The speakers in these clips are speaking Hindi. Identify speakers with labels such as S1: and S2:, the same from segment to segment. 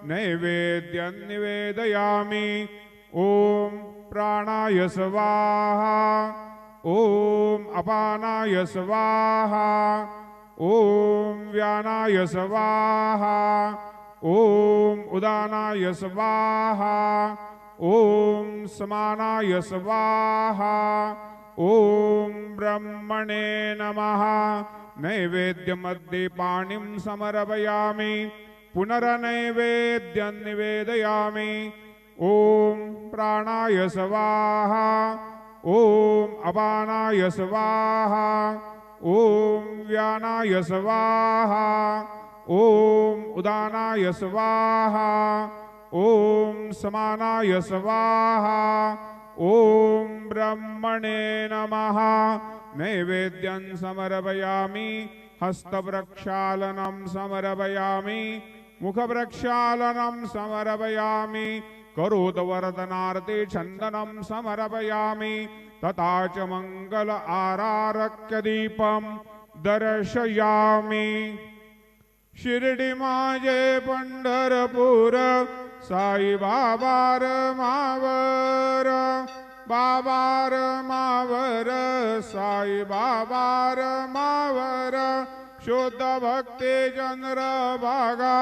S1: नैवेद्यं निवेदयामि। ॐ प्राणाय स्वाहा। ॐ अपानाय स्वाहा। ॐ व्यानाय स्वाहा। ॐ उदानाय स्वाहा। ॐ समानाय स्वाहा। ॐ ब्रह्मणे नमः। नैवेद्यमध्ये पाणिं समर्पयामि। पुनर्नैवेद्यं निवेदयामि। ॐ प्राणाय स्वाहा। ॐ अपानाय स्वाहा। ॐ व्यानाय स्वाहा। ॐ उदानाय स्वाहा। ॐ समानाय स्वाहा। ॐ ब्रह्मणे नमः। नैवेद्यं समर्पयामि। हस्तप्रक्षालनं समर्पयामि। मुखप्रक्षालनं समर्पयामि। करोदवर्धनार्थे चन्दनं समर्पयामि। तथा च मंगल आरारक्य दीपं दर्शयामि। शिर्डी माझे पंढरपूर साई बाबार मावर। बाबार मावर साई बाबार मावर। शुद्ध भक्ती चंद्रभागा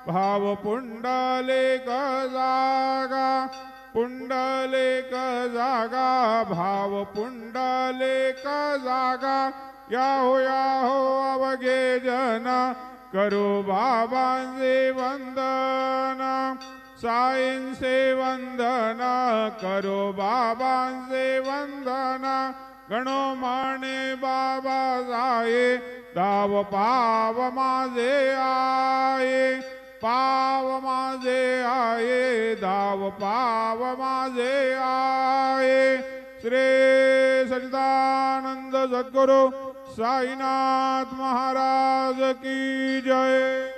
S1: भाव पुंडलिक जागा। पुंडलिक जागा भाव पुंडलिक जागा। याहो याहो अवघे जन करो बाबांचे वंदन। साईंचे वंदन करो बाबांचे वंदन। गणो माने बाबा जाये दाव पाव माझे आये। पाव माझे आये दाव पाव माझे आये। श्री सच्चिदानंद सद्गुरु साईनाथ महाराज की जय।